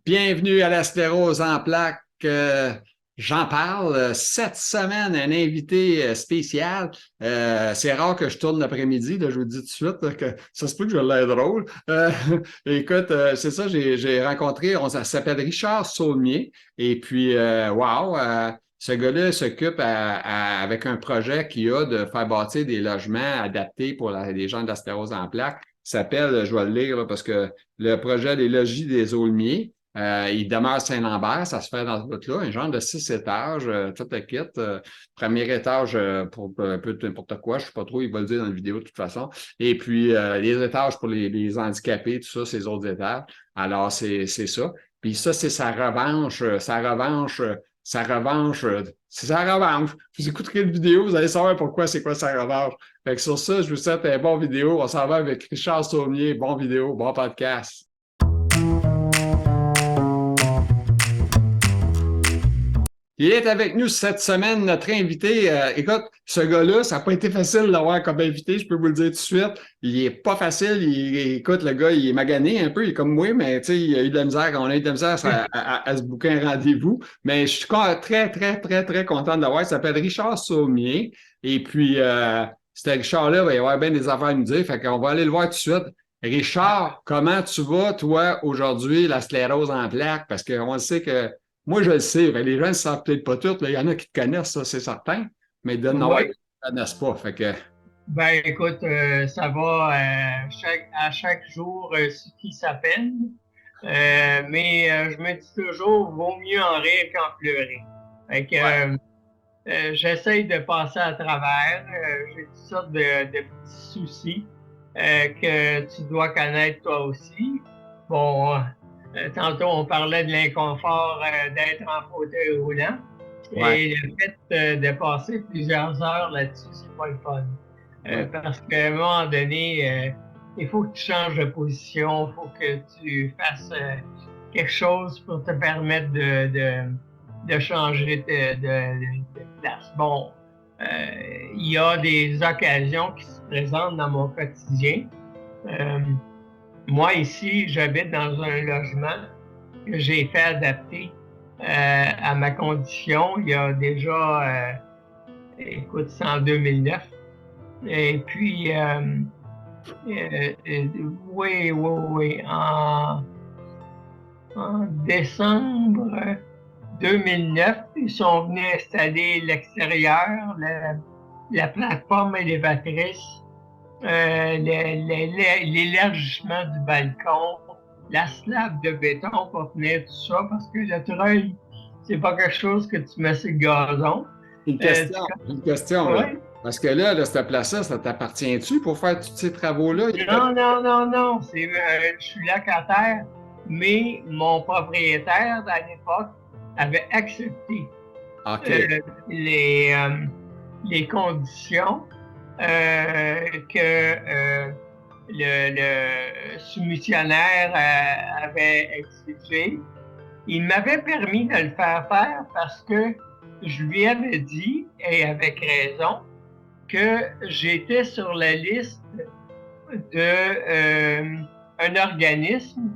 Bienvenue à la sclérose en plaques. J'en parle cette semaine, un invité spécial. C'est rare que je tourne l'après-midi, là, je vous dis tout de suite là, que ça se peut que je l'air drôle. Écoute, c'est ça, j'ai rencontré, ça s'appelle Richard Saulnier. Et puis, wow, ce gars-là s'occupe avec un projet qu'il a de faire bâtir des logements adaptés pour les gens de la sclérose en plaques. Il s'appelle, je vais le lire là, parce que le projet des logis des Aulmiers. Il demeure à Saint-Lambert, ça se fait dans ce bout-là, un genre de 6 étages, tout le kit. Premier étage pour un peu n'importe quoi, je ne sais pas trop, il va le dire dans la vidéo de toute façon. Et puis les étages pour les handicapés, tout ça, ces autres étages. Alors, c'est ça. Puis ça, c'est c'est sa revanche. Vous écouterez la vidéo, vous allez savoir pourquoi c'est quoi sa revanche. Fait que sur ça, je vous souhaite un bon vidéo. On s'en va avec Richard Saulnier. Bon vidéo, bon podcast. Il est avec nous cette semaine, notre invité. Écoute, ce gars-là, ça n'a pas été facile d'avoir comme invité, je peux vous le dire tout de suite. Il est pas facile. Écoute, le gars, il est magané un peu, il est comme moi, mais tu sais, il a eu de la misère, on a eu de la misère à se booker un rendez-vous. Mais je suis très, très, très, très content de l'avoir. Il s'appelle Richard Saumier. Et puis, ce Richard-là, il va y avoir bien des affaires à nous dire. Fait qu'on va aller le voir tout de suite. Richard, comment tu vas, toi, aujourd'hui, la sclérose en plaques? Parce qu'on le sait que moi, je le sais. Ben, les gens ne savent peut-être pas tout. Là. Il y en a qui te connaissent, ça, c'est certain. Mais de Noël, ils Oui, ne te connaissent pas. Fait que, ben écoute, ça va à chaque jour ce qui s'appelle. Mais je me dis toujours, vaut mieux en rire qu'en pleurer. Fait que ouais. j'essaye de passer à travers. J'ai toutes sortes de petits soucis que tu dois connaître toi aussi. Bon, tantôt on parlait de l'inconfort d'être en fauteuil roulant. Ouais. Et le fait de passer plusieurs heures là-dessus, c'est pas le fun. Ouais. Parce qu'à un moment donné, il faut que tu changes de position, il faut que tu fasses quelque chose pour te permettre de changer de place. Bon, il y a des occasions qui se présentent dans mon quotidien. Euh, Moi, ici, j'habite dans un logement que j'ai fait adapter à ma condition il y a déjà, écoute, c'est en 2009. Et puis, oui, oui, oui, en décembre 2009, ils sont venus installer l'extérieur, la plateforme élévatrice, l'élargissement du balcon, la slab de béton pour tenir tout ça, parce que le treuil, c'est pas quelque chose que tu mets sur le gazon. Une question, là. Oui. Parce que là, cette place-là, ça t'appartient-tu pour faire tous ces travaux-là? Non, non, non, non, je suis locataire, mais mon propriétaire à l'époque avait accepté OK. euh, les, euh, les conditions que le soumissionnaire avait exigées. Il m'avait permis de le faire parce que je lui avais dit, et avec raison, que j'étais sur la liste d'un organisme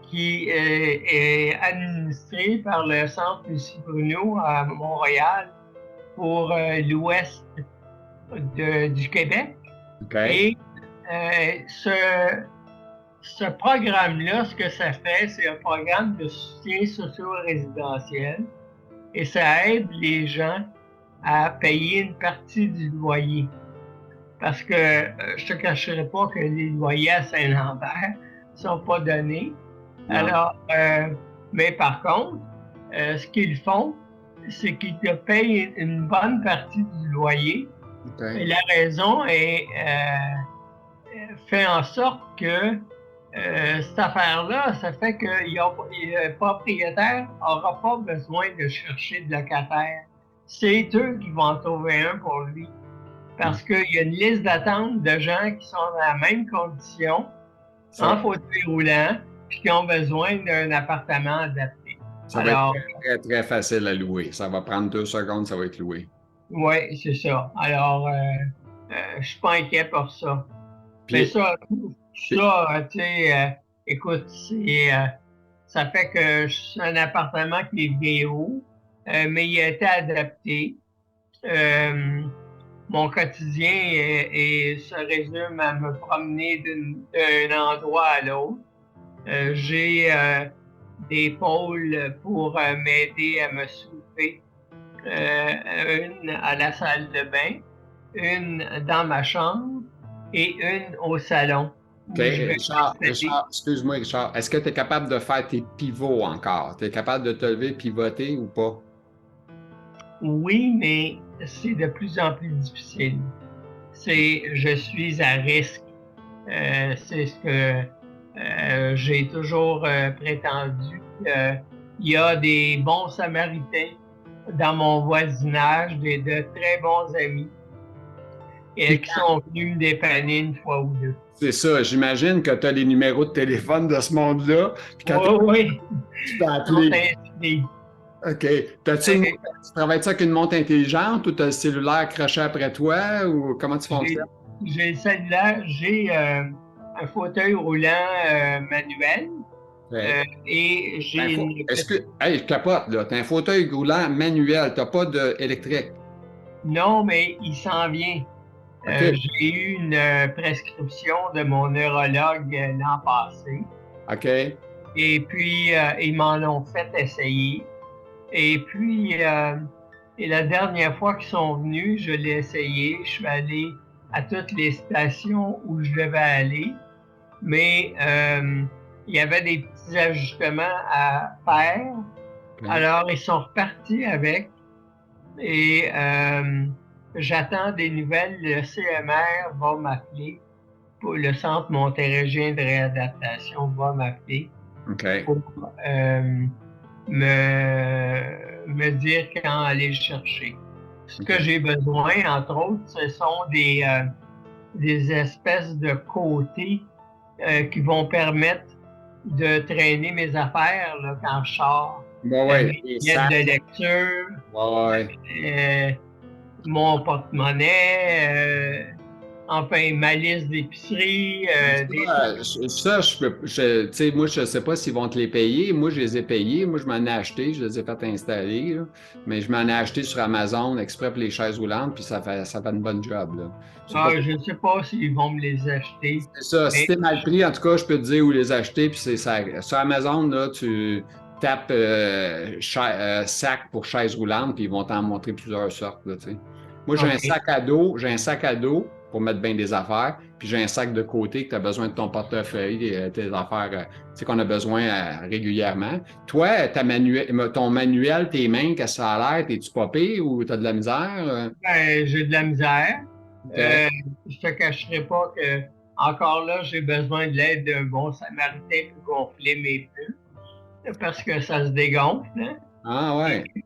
qui est administré par le Centre Lucie Bruno à Montréal pour l'ouest du Québec. OK. Et ce programme-là, ce que ça fait, c'est un programme de soutien socio-résidentiel et ça aide les gens à payer une partie du loyer. Parce que je te cacherai pas que les loyers à Saint-Lambert ne sont pas donnés. Non. Alors, mais par contre, ce qu'ils font, c'est qu'ils te payent une bonne partie du loyer. Et OK. la raison est fait en sorte que cette affaire-là, ça fait que le propriétaire n'aura pas besoin de chercher de locataire. C'est eux qui vont en trouver un pour lui. Parce qu'il y a une liste d'attente de gens qui sont dans la même condition, Ça, en fauteuil roulant, puis qui ont besoin d'un appartement adapté. ça va être Alors, très, très, très facile à louer. Ça va prendre 2 secondes, ça va être loué. oui, c'est ça. Alors, je suis pas inquiet pour ça. Mais Puis, ça, puis- tu sais, écoute, Ça fait que c'est un appartement qui est vieillot, mais il a été adapté. Euh, Mon quotidien se résume à me promener d'un endroit à l'autre. J'ai des pôles pour m'aider à me soulever, une à la salle de bain, une dans ma chambre et une au salon OK. où je vais m'installer. Excuse-moi, Richard. Est-ce que tu es capable de faire tes pivots encore? Tu es capable de te lever, pivoter ou pas? Oui, mais c'est de plus en plus difficile. Je suis à risque. C'est ce que j'ai toujours prétendu. Il y a des bons Samaritains dans mon voisinage, de très bons amis Puis qui sont venus me dépanner une fois ou deux. c'est ça, j'imagine que tu as les numéros de téléphone de ce monde-là. Puis quand Oui, oui, tu peux ils sont appeler. inscrits. OK. Tu Euh, travailles-tu avec une montre intelligente ou tu as le cellulaire accroché après toi ou comment tu fonctionnes? J'ai j'ai celle-là, j'ai un fauteuil roulant manuel et j'ai une Est-ce petite. que. Hey, je capote, là. Tu as un fauteuil roulant manuel, tu n'as pas d'électrique. Non, mais il s'en vient. OK. J'ai eu une prescription de mon neurologue l'an passé. OK. Et puis, ils m'en ont fait essayer. Et puis, et la dernière fois qu'ils sont venus, je l'ai essayé. Je suis allé à toutes les stations où je devais aller. Mais il y avait des petits ajustements à faire. OK. Alors, ils sont repartis avec. Et j'attends des nouvelles. Le CMR va m'appeler. Pour le Centre montérégie de réadaptation va m'appeler OK. pour me dire quand aller le chercher. Ce que OK. j'ai besoin, entre autres, ce sont des espèces de côtés qui vont permettre de traîner mes affaires là, quand je sors. Ouais, ouais. Mes Les billettes sacs. de lecture, Ouais, ouais. euh, mon porte-monnaie, enfin ma liste d'épicerie, des Tu sais, moi, je ne sais pas s'ils vont te les payer. Moi, je les ai payés. Moi, je m'en ai acheté. Je les ai fait installer, là. Mais je m'en ai acheté sur Amazon exprès pour les chaises roulantes, puis ça fait une bonne job, là. C'est pas je ne sais pas s'ils vont me les acheter, c'est ça. Si mais t'es mal pris, en tout cas, je peux te dire où les acheter, puis c'est ça. Sur Amazon, là, tu tapes sac pour chaise roulante, puis ils vont t'en montrer plusieurs sortes, là, tu sais. Moi, OK. j'ai un sac à dos pour mettre bien des affaires, puis j'ai un sac de côté que tu as besoin de ton portefeuille, tes affaires, tu sais, qu'on a besoin régulièrement. Toi, ton manuel, tes mains, qu'est-ce que ça a l'air? T'es-tu popé ou t'as de la misère? Ben, j'ai de la misère. OK. Euh, je te cacherai pas que encore là, j'ai besoin de l'aide d'un bon samaritain pour gonfler mes pneus parce que ça se dégonfle, hein. Ah Et ouais. puis,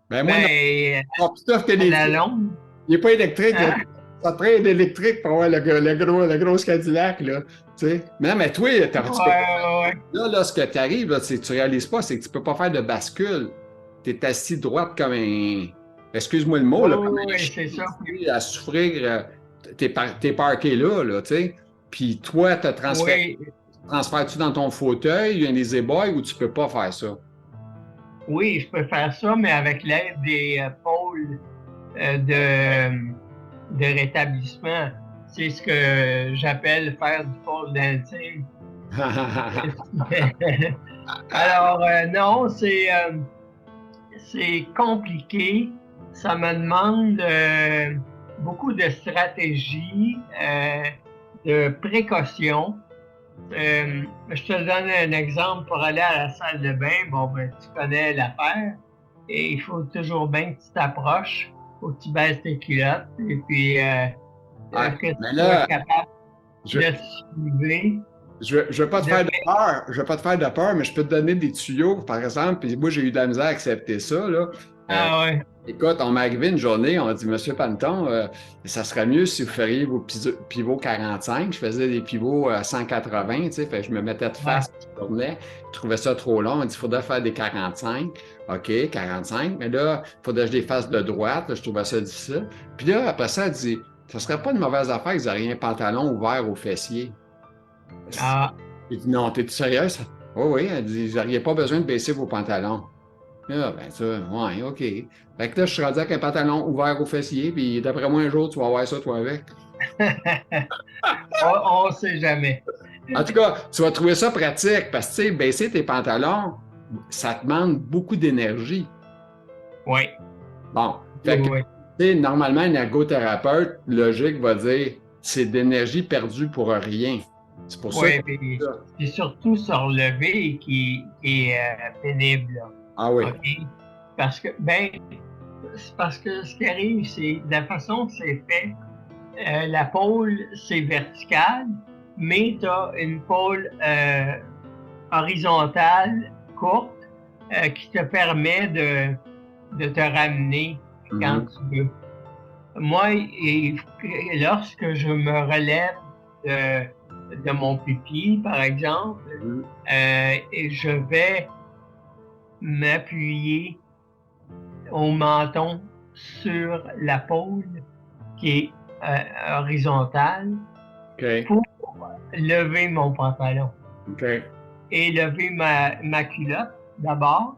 Ben moi, non. ben, Bon, puis sauf que à la longue, il n'est pas électrique, là. hein? Ça te prend un électrique pour avoir le gros Cadillac, là. Tu sais. Mais non, mais toi, tu peux Ouais, ouais. là, ce que tu arrives, là, c'est que tu réalises pas, c'est que tu peux pas faire de bascule. Tu es assis droite comme un. Excuse-moi le mot, là, Ouais, comme un ouais, chien c'est ça. à souffrir. T'es parqué là, là, tu sais. Puis toi, Oui, transfères-tu dans ton fauteuil, un boy ou tu peux pas faire ça? oui, je peux faire ça, mais avec l'aide des pôles de rétablissement. C'est ce que j'appelle faire du pole dancing. Alors, non, c'est compliqué. Ça me demande beaucoup de stratégie, de précaution. Je te donne un exemple pour aller à la salle de bain. Bon, ben, tu connais l'affaire. Et il faut toujours bien que tu t'approches. Il faut que tu baisses tes culottes. Et puis, Ouais, que tu mais sois là, capable je, de te soulever. je vais pas te De... faire de peur. Je vais pas te faire de peur, mais je peux te donner des tuyaux, par exemple. Puis moi, j'ai eu de la misère à accepter ça, là. Euh, Ah ouais. Écoute, on m'est arrivé une journée, on m'a dit, Monsieur Panton, ça serait mieux si vous feriez vos pivots 45. Je faisais des pivots 180, tu sais, fait que je me mettais de Ouais. face, je tournais. Je trouvais ça trop long. On m'a dit, il faudrait faire des 45. OK, 45. Mais là, il faudrait que je les fasse de droite. Là, je trouvais ça difficile. Puis là, après ça, elle dit, ça serait pas une mauvaise affaire qu'ils aient un pantalon ouvert aux fessiers. Ah, J'ai dit, non, t'es-tu sérieuse? Oh oui, elle dit, vous n'auriez pas besoin de baisser vos pantalons. Ah, ben ça, ouais, OK. Fait que là, je suis rendu avec un pantalon ouvert au fessier, puis d'après moi, un jour, tu vas avoir ça, toi, avec. On sait jamais. En tout cas, tu vas trouver ça pratique, parce que, tu sais, baisser tes pantalons, ça demande beaucoup d'énergie. Oui, Bon, oui, fait que, oui. tu sais, normalement, un ergothérapeute logique va dire, c'est d'énergie perdue pour rien. C'est pour ça que Oui, puis c'est surtout se relever qui est pénible, là. ah oui. OK? Parce que, ben, c'est parce que ce qui arrive, c'est de la façon que c'est fait, la pôle, c'est vertical, mais tu as une pôle horizontale, courte, qui te permet de te ramener quand Mhm. tu veux. Moi, lorsque je me relève de mon pipi, par exemple, Mhm. et je vais m'appuyer au menton sur la pôle qui est horizontale OK. pour lever mon pantalon OK. et lever ma culotte d'abord.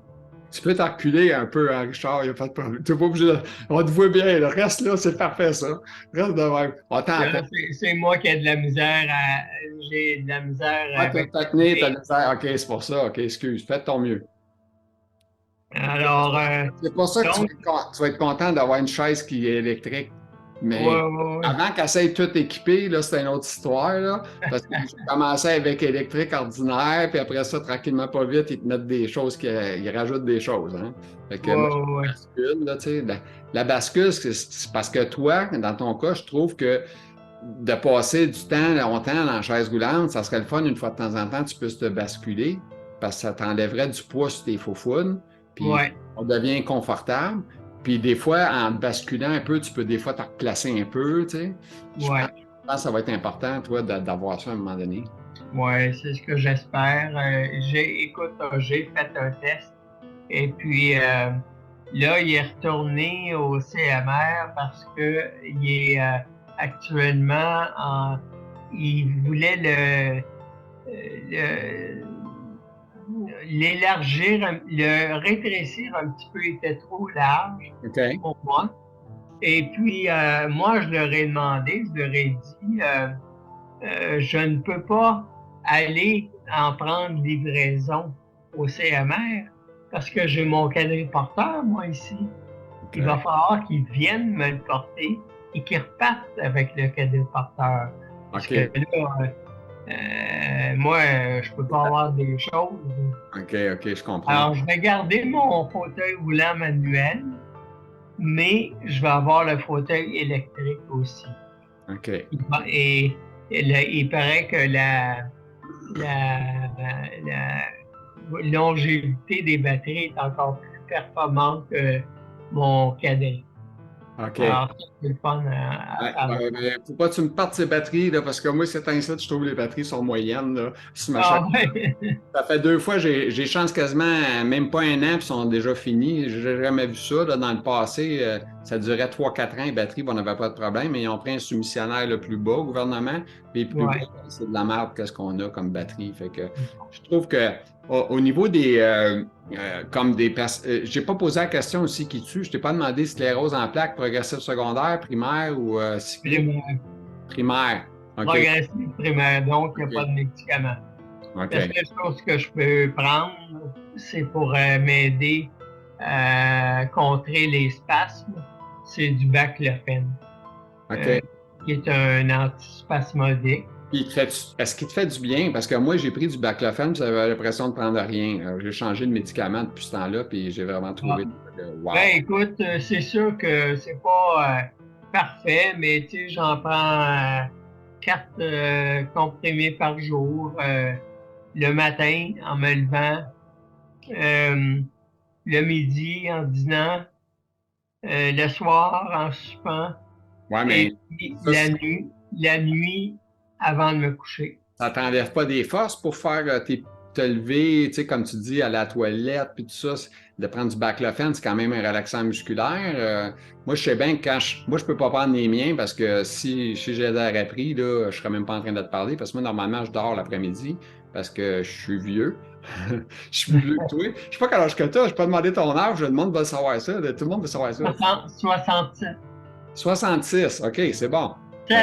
Tu peux t'enculer un peu, hein, Richard, il n'y a pas de problème. T'es pas obligé de... On te voit bien. Le reste, là, c'est parfait, ça. Reste de même. On t'entend. Là, c'est moi qui ai de la misère j'ai de la misère Ah, avec t'as le tenu, t'as nez. le faire. OK, c'est pour ça. OK, excuse. Fais de ton mieux. Alors, C'est pour ça que donc, tu vas être content d'avoir une chaise qui est électrique. Mais ouais, ouais, ouais. avant qu'elle soit tout équipée, là, c'est une autre histoire, là, parce que j'ai commencé avec électrique ordinaire, puis après ça, tranquillement, pas vite, ils te mettent des choses, ils rajoutent des choses. Hein. Fait que moi, Ouais, ouais, ouais. je bascule, là, tu sais, la bascule, c'est parce que toi, dans ton cas, je trouve que de passer du temps longtemps dans la chaise roulante, ça serait le fun une fois de temps en temps, tu puisses te basculer, parce que ça t'enlèverait du poids sur tes faufounes, puis Ouais, on devient confortable. Puis des fois, en te basculant un peu, tu peux des fois te replacer un peu, tu sais. ouais, Je pense que ça va être important, toi, d'avoir ça à un moment donné. ouais, c'est ce que j'espère. Écoute, j'ai fait un test et puis là, il est retourné au CMR parce que il est actuellement il voulait le- l'élargir, le rétrécir un petit peu, il était trop large OK? pour moi. Et puis, moi, je leur ai demandé, je leur ai dit, je ne peux pas aller en prendre livraison au CMR parce que j'ai mon quadriporteur, moi, ici. Il va OK. falloir qu'ils viennent me le porter et qu'ils repartent avec le quadriporteur. Parce que OK. là, moi, je peux pas avoir des choses. OK, OK, je comprends. Alors, je vais garder mon fauteuil roulant manuel, mais je vais avoir le fauteuil électrique aussi. OK. Et, il paraît que la longévité des batteries est encore plus performante que mon cadet. OK. Alors, c'est le fun à Ouais, savoir. mais faut pas que tu me partes ces batteries, là, parce que moi, c'est ainsi je trouve que les batteries sont moyennes, là, sur ma chaise. Ah ouais. Ça fait deux fois, j'ai chance quasiment même pas un an, puis sont déjà finis. J'ai jamais vu ça. Là, dans le passé, ça durait 3-4 ans, les batteries, puis on n'avait pas de problème, mais ils ont pris un soumissionnaire le plus bas au gouvernement, puis le plus bas, Ouais. c'est de la merde qu'est-ce qu'on a comme batterie. Fait que je trouve que au niveau des comme des j'ai pas posé la question aussi qui tue. Je t'ai pas demandé sclérose en plaques progressive secondaire, primaire ou cyclique Primaire. primaire. OK. Progressive primaire, donc il n'y a pas OK. de médicaments. La OK. seule chose que je peux prendre, c'est pour m'aider à contrer les spasmes, c'est du baclofène, euh, OK. qui est un antispasmodique. Puis est-ce qu'il te fait du bien? Parce que moi, j'ai pris du baclofen, puis j'avais l'impression de prendre rien. J'ai changé de médicament depuis ce temps-là, puis j'ai vraiment Ah. trouvé wow. Ben écoute, c'est sûr que c'est pas parfait, mais tu sais, j'en prends 4 comprimés par jour, le matin en me levant, euh, le midi en dînant, le soir en soupant Ouais, mais et puis ça, la nuit avant de me coucher. ça t'enlève pas des forces pour faire te lever, tu sais, comme tu dis, à la toilette, puis tout ça, de prendre du baclofen, c'est quand même un relaxant musculaire. Moi, je sais bien que moi, je peux pas prendre les miens parce que si j'ai l'air pris, là, je serais même pas en train de te parler parce que moi, normalement, je dors l'après-midi parce que je suis vieux. Je suis plus vieux que toi. Je sais pas quel âge que tu as. Je peux pas demander ton âge. Le monde veut savoir ça. Tout le monde veut savoir ça. 67. 66. OK, c'est bon. Euh,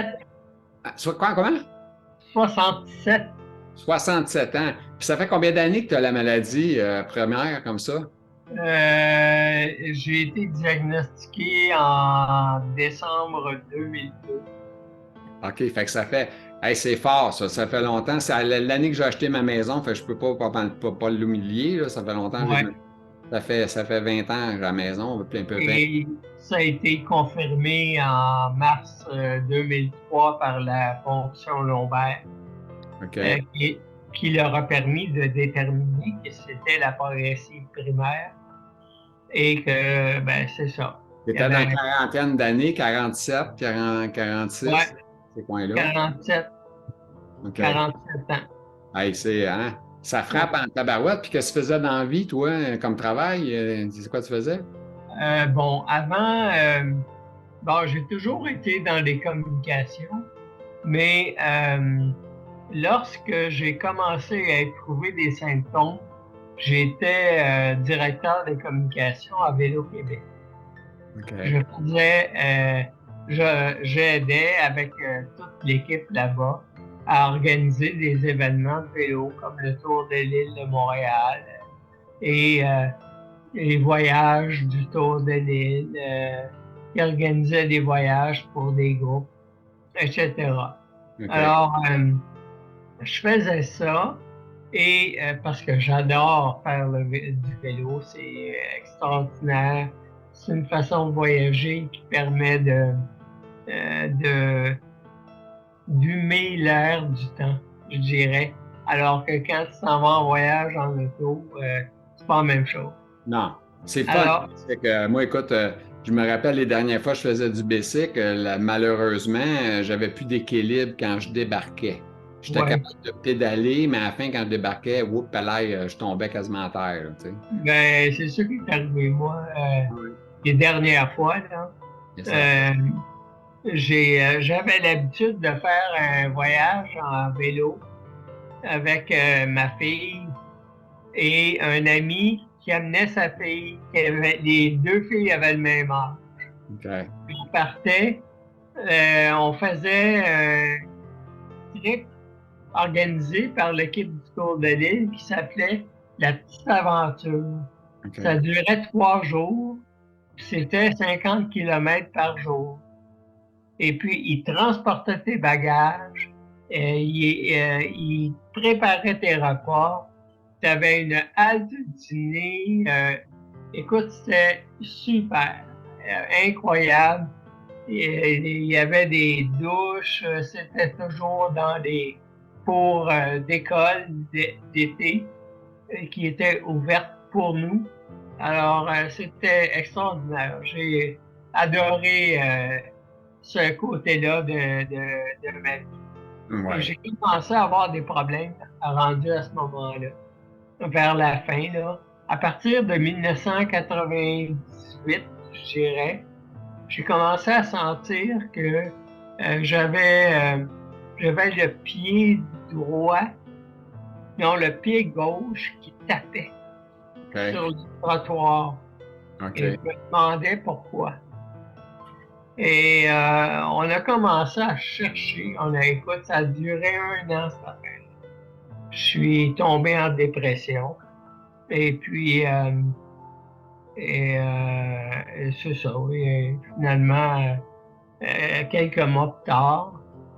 7, quoi, comment? 67. 67 ans. Puis ça fait combien d'années que tu as la maladie première comme ça? J'ai été diagnostiqué en décembre 2002. OK, fait que ça fait. Hey, c'est fort, ça. Ça fait longtemps. C'est l'année que j'ai acheté ma maison. Fait que je peux pas l'humilier, là. Ça fait longtemps. Ouais. Ça fait 20 ans que j'ai la maison. Un peu 20. Et ça a été confirmé en mars 2003 par la fonction lombaire, OK. qui leur a permis de déterminer que c'était la progressive primaire et que, ben, c'est ça. Tu Il y étais dans la avait, quarantaine d'années, 47, 40, 46, ouais, ces coins-là. 47, OK. 47 ans. Hey, hein? Ça frappe Ouais. en tabarouette. Puis qu'est-ce que tu faisais dans la vie, toi, comme travail? C'est quoi tu faisais? Bon, avant, bon, j'ai toujours été dans les communications, mais lorsque j'ai commencé à éprouver des symptômes, j'étais directeur des communications à Vélo Québec. OK. Je faisais, j'aidais avec toute l'équipe là-bas à organiser des événements de vélo comme le Tour de l'île de Montréal et les voyages du Tour de l'île, qui organisait des voyages pour des groupes, etc. OK. Alors, je faisais ça et parce que j'adore faire du vélo, c'est extraordinaire. C'est une façon de voyager qui permet de d'humer l'air du temps, je dirais. Alors que quand tu t'en vas en voyage en auto, c'est pas la même chose. Non. C'est le fun. Alors, C'est que moi, écoute, je me rappelle les dernières fois que je faisais du bicycle, malheureusement, j'avais plus d'équilibre quand je débarquais. J'étais ouais, capable de pédaler, mais à la fin, quand je débarquais, whoop, je tombais quasiment à terre, là, tu sais. ben, c'est ça qui est arrivé, moi, Oui. les dernières fois, là. C'est ça. Euh, j'avais l'habitude de faire un voyage en vélo avec ma fille et un ami qui amenait sa fille. Les deux filles avaient le même âge. OK. Puis on partait, on faisait un trip organisé par l'équipe du Tour de l'île qui s'appelait La Petite Aventure. Ça OK. durait 3 jours, puis c'était 50 kilomètres par jour. Et puis, il transportait tes bagages, il préparait tes repas, tu avais une halte dîner. Écoute, c'était super, incroyable. Il y avait des douches, c'était toujours dans des cours d'école d'été qui étaient ouvertes pour nous. Alors, c'était extraordinaire. J'ai adoré ce côté-là de ma vie. Et Ouais. j'ai commencé à avoir des problèmes rendus à ce moment-là, vers la fin, là. À partir de 1998, je dirais, j'ai commencé à sentir que j'avais le pied droit, non, le pied gauche qui tapait OK. sur le trottoir. Et je OK. me demandais pourquoi. Et on a commencé à chercher. Écoute, ça a duré 1 an, cette affaire. Je suis tombé en dépression. Et puis, c'est ça, oui. Et finalement, quelques mois plus tard,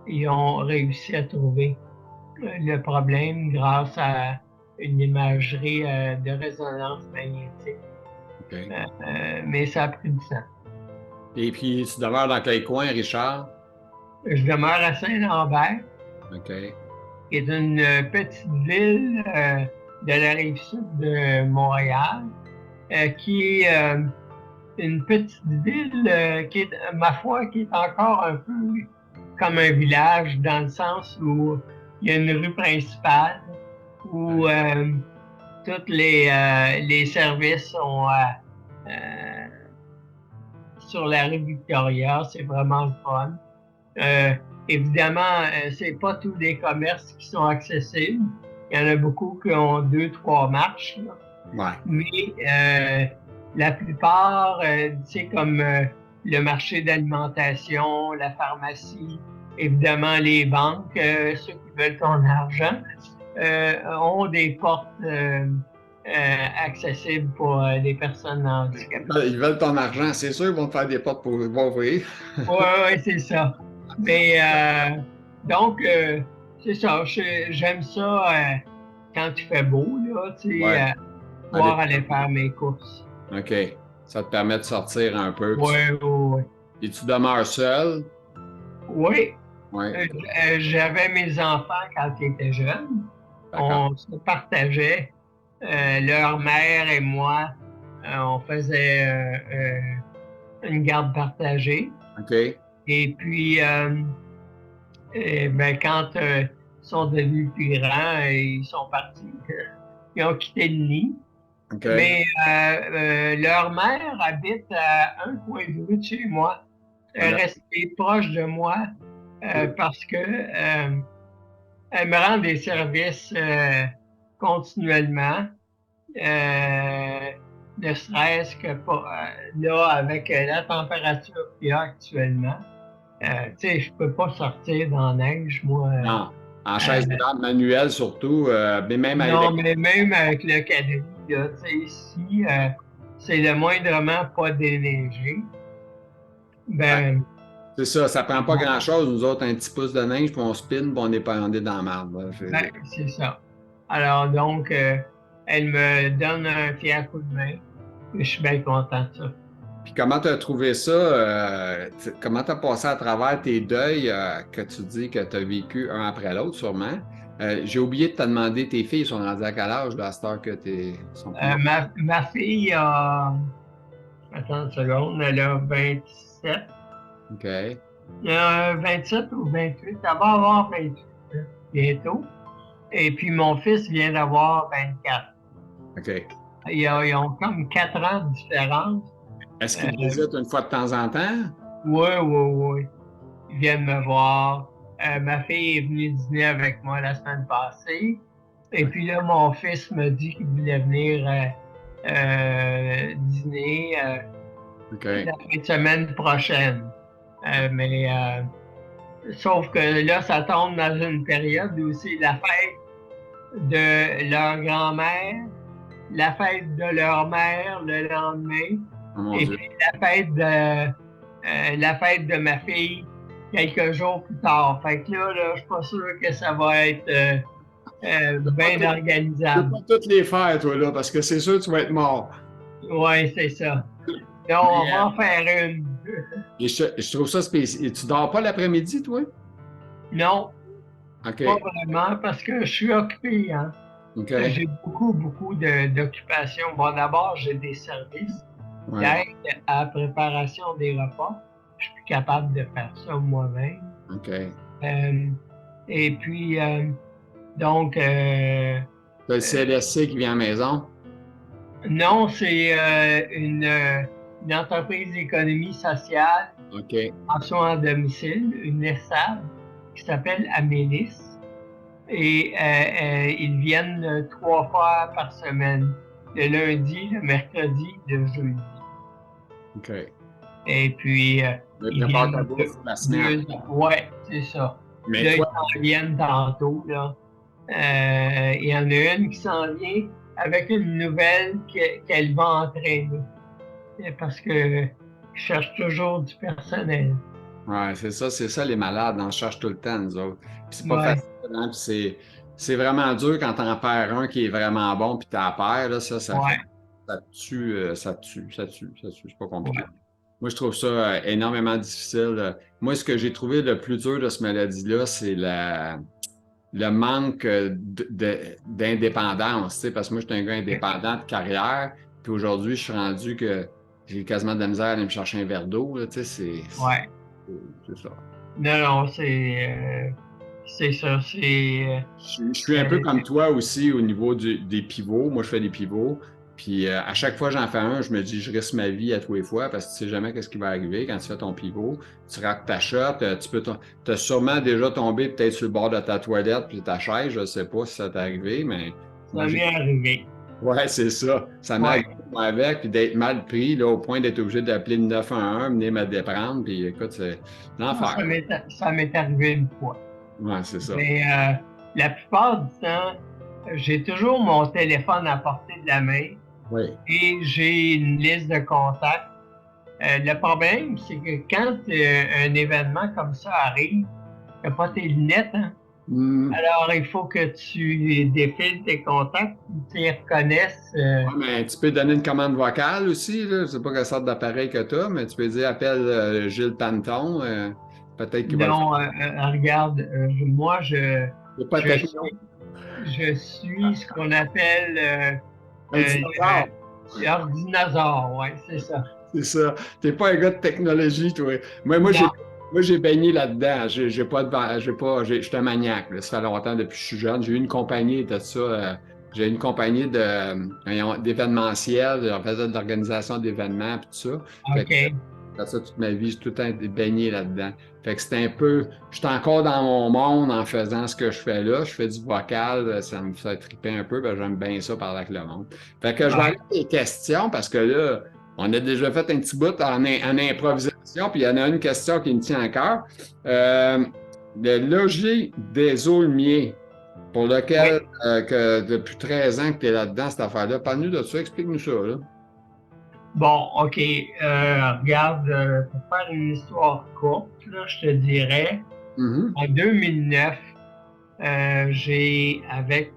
ils ont réussi à trouver le problème grâce à une imagerie de résonance magnétique. OK. Mais ça a pris du temps. Et puis, tu demeures dans quel coin, Richard? Je demeure à Saint-Lambert, OK. qui est une petite ville de la rive sud de Montréal, qui est une petite ville qui est, ma foi, qui est encore un peu comme un village, dans le sens où il y a une rue principale où tous les services sont sur la rue Victoria. C'est vraiment le fun. Euh, Évidemment, c'est pas tous les commerces qui sont accessibles, Il y en a beaucoup qui ont 2, 3 marches, là. Ouais. Mais la plupart, tu sais, comme le marché d'alimentation, la pharmacie, évidemment les banques, ceux qui veulent ton argent, ont des portes accessibles pour les personnes handicapées. Ils veulent ton argent, c'est sûr, ils vont te faire des portes pour ouvrir. Oui, ouais, c'est ça. Mais donc, c'est ça. J'aime ça quand il fait beau, là, tu sais, Ouais. pouvoir Allez. aller faire mes courses. OK. Ça te permet de sortir un peu. Oui, oui, oui. Et tu demeures seul? Oui, Oui. j'avais mes enfants quand ils étaient jeunes. D'accord. On se partageait. Leur mère et moi, on faisait une garde partagée. OK. Et puis, ben, quand ils sont devenus plus grands, ils sont partis. Ils ont quitté le nid. OK. Mais leur mère habite à un coin de rue de chez moi. Elle est restée proche de moi parce que elle me rend des services continuellement. Euh, ne serait-ce que là, avec la température qu'il y a actuellement. Tu sais, je peux pas sortir dans la neige, moi. Non. En Euh, chaise roulante manuelle surtout, mais même à non, électrique. mais même avec le quadrille, là, tu sais, ici, c'est le moindrement pas déneigé. Ben, C'est ça, ça prend pas grand-chose. Nous autres, un petit pouce de neige, puis on spin, puis on est dans la marde, là. ben, c'est ça. Alors donc, elle me donne un fier coup de main. Je suis bien content de ça. Puis comment tu as trouvé ça? Comment tu as passé à travers tes deuils que tu dis que tu as vécu un après l'autre, sûrement? J'ai oublié de te demander, tes filles sont rendues à quel âge, là, à cette heure que tu sont plus grandes? Ma fille a, attends une seconde, elle a 27. OK. 27 ou 28. Elle va avoir 28 là, bientôt. Et puis mon fils vient d'avoir 24. OK. Ils ont comme 4 ans de différence. Est-ce qu'ils te Euh, visitent une fois de temps en temps? oui, oui, oui. Ils viennent me voir. Ma fille est venue dîner avec moi la semaine passée. Et puis là, mon fils me dit qu'il voulait venir dîner OK. la fin de semaine prochaine. Mais sauf que là, ça tombe dans une période où c'est la fête de leur grand-mère, la fête de leur mère le lendemain, Oh mon et Dieu. puis la fête de ma fille quelques jours plus tard. Fait que là, je suis pas sûr que ça va être bien Tu peux organisable. pas toutes les faire, toi, là, parce que c'est sûr que tu vas être mort. Oui, c'est ça. Donc, Mais, on va en faire une. et je trouve ça spécial. Et tu dors pas l'après-midi, toi? Non, pas OK. vraiment, parce que je suis occupé, hein. OK. J'ai beaucoup, beaucoup d'occupations. Bon, d'abord, j'ai des services qui Ouais. aident à la préparation des repas. Je suis plus capable de faire ça moi-même. OK. Euh, et puis, donc, T'as le CLSC qui vient à la maison? non, c'est une entreprise d'économie sociale OK. en soins à domicile, une ESSAD, qui s'appelle Amélis. Et ils viennent 3 fois par semaine, le lundi, le mercredi, le jeudi. OK. Et puis, Mais ils prépare ta viennent bouffe pour la semaine. ouais, c'est ça. Puis Mais là, ils toi, s'en viennent tantôt, là. Il y en a une qui s'en vient avec une nouvelle qu'elle va entraîner. Parce que je cherche toujours du personnel. ouais, c'est ça les malades, on cherche tout le temps, nous autres. Puis c'est pas Ouais, facile, hein, puis c'est vraiment dur quand t'en perds un qui est vraiment bon, puis t'en perds, là, ça fait, ouais, ça tue, c'est pas compliqué. ouais. Moi, je trouve ça énormément difficile. Moi, ce que j'ai trouvé le plus dur de ce maladie-là, c'est le manque d'indépendance, tu sais, parce que moi, je suis un gars indépendant de carrière, puis aujourd'hui, je suis rendu que j'ai quasiment de la misère à aller me chercher un verre d'eau, là, tu sais, Ouais. c'est ça. Non, non, c'est ça. Je suis un peu comme toi aussi au niveau des pivots. Moi, je fais des pivots. Puis à chaque fois que j'en fais un, je me dis, je risque ma vie à tous les fois parce que tu sais jamais qu'est-ce qui va arriver quand tu fais ton pivot. Tu rates ta shot, tu as sûrement déjà tombé peut-être sur le bord de ta toilette puis ta chaise, je ne sais pas si ça t'est arrivé, mais moi Ça j'ai. m'est arrivé. Ouais, c'est ça. Ça m'est Ouais. arrivé moi, avec, puis d'être mal pris là, au point d'être obligé d'appeler le 911, venir me déprendre, puis écoute, c'est Moi, l'enfer. ça m'est arrivé une fois. Ouais, c'est ça. Mais la plupart du temps, j'ai toujours mon téléphone à portée de la main Oui. et j'ai une liste de contacts. Le problème, c'est que quand un événement comme ça arrive, tu n'as pas tes lunettes, hein? Hmm. Alors, il faut que tu défiles tes contacts, tu les reconnaisses. Ouais, mais tu peux donner une commande vocale aussi, là. Je sais pas quelle sorte d'appareil que tu as, mais tu peux dire appelle Gilles Panton. Peut-être qu'il va le faire. Non, regarde, moi, C'est pas je techno. suis, je suis ce qu'on appelle Un dinosaure. l'ordinateur, ouais, c'est ça. C'est ça. T'es pas un gars de technologie, toi. Non, Moi, j'ai baigné là-dedans. J'ai pas de, j'ai pas, j'ai- Je suis un maniaque, là. Ça fait longtemps depuis que je suis jeune. J'ai eu une compagnie de ça. J'ai une compagnie d'événementiel. On faisait de l'organisation d'événements, puis tout ça. Fait que OK. fait ça toute ma vie. J'ai tout le temps été baigné là-dedans. Fait que c'était un peu. Je suis encore dans mon monde en faisant ce que je fais là. Je fais du vocal. Ça me fait triper un peu. J'aime bien ça parler avec le monde. Fait que je vais Ouais. aller à des questions parce que là. On a déjà fait un petit bout en improvisation, puis il y en a une question qui me tient à cœur. Le logis des Aulmiers, pour lequel Oui. depuis 13 ans que tu es là-dedans, cette affaire-là. Parle-nous de ça, explique-nous ça. Là. Bon, OK. Regarde, pour faire une histoire courte, là, je te dirais, Mhm. en 2009, j'ai, avec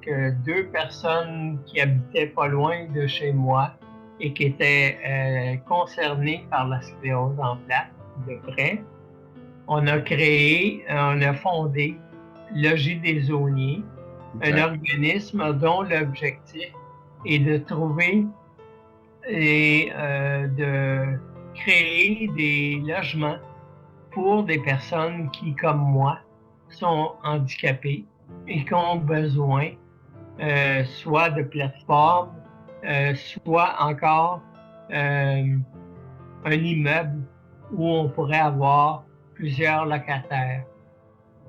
deux personnes qui habitaient pas loin de chez moi et qui étaient concernées par la sclérose en plaques de près, on a fondé Logis des Aulniers, un OK. organisme dont l'objectif est de trouver et de créer des logements pour des personnes qui, comme moi, sont handicapées et qui ont besoin soit de plateformes, soit encore un immeuble où on pourrait avoir plusieurs locataires.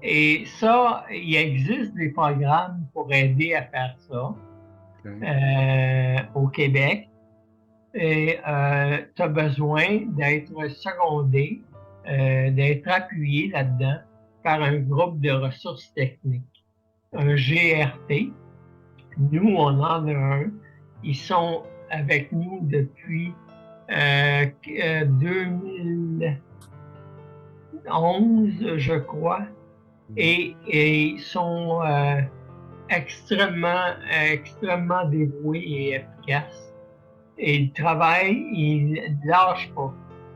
Et ça, il existe des programmes pour aider à faire ça OK. au Québec. Et tu as besoin d'être secondé, d'être appuyé là-dedans par un groupe de ressources techniques, un GRT. Nous, on en a un. Ils sont avec nous depuis 2011, je crois, et ils sont extrêmement dévoués et efficaces. Et ils travaillent, ils ne lâchent pas.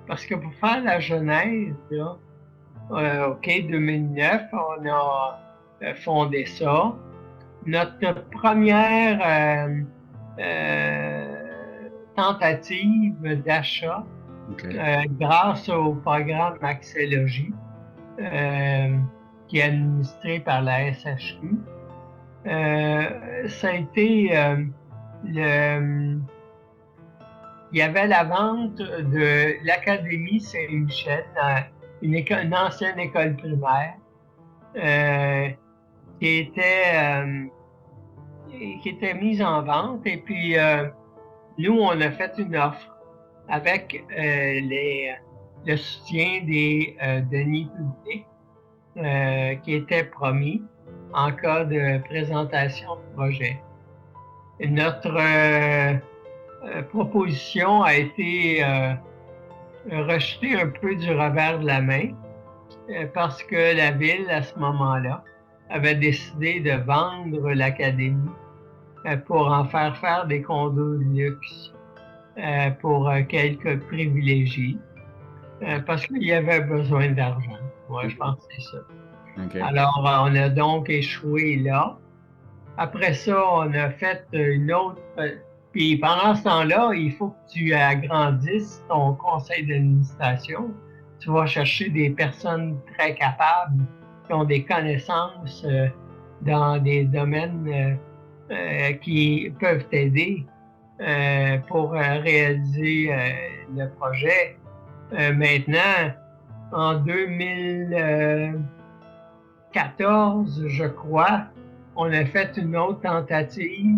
Parce que pour faire la genèse, là, OK, 2009, on a fondé ça. Notre première tentative d'achat, OK. grâce au programme Axélogie, qui est administré par la SHQ, ça a été le il y avait la vente de l'Académie Saint-Michel, une ancienne école primaire, euh, qui était, euh, qui était mise en vente. Et puis, nous, on a fait une offre avec le soutien des deniers publics qui était promis en cas de présentation de projet. Et notre proposition a été rejetée un peu du revers de la main parce que la ville, à ce moment-là, avait décidé de vendre l'académie pour en faire des condos de luxe pour quelques privilégiés parce qu'il y avait besoin d'argent. Moi, je pense que c'est ça. OK. Alors, on a donc échoué là. Après ça, on a fait une autre. Puis pendant ce temps-là, il faut que tu agrandisses ton conseil d'administration. Tu vas chercher des personnes très capables qui ont des connaissances dans des domaines qui peuvent t'aider. pour réaliser le projet. Maintenant, en 2014, je crois, on a fait une autre tentative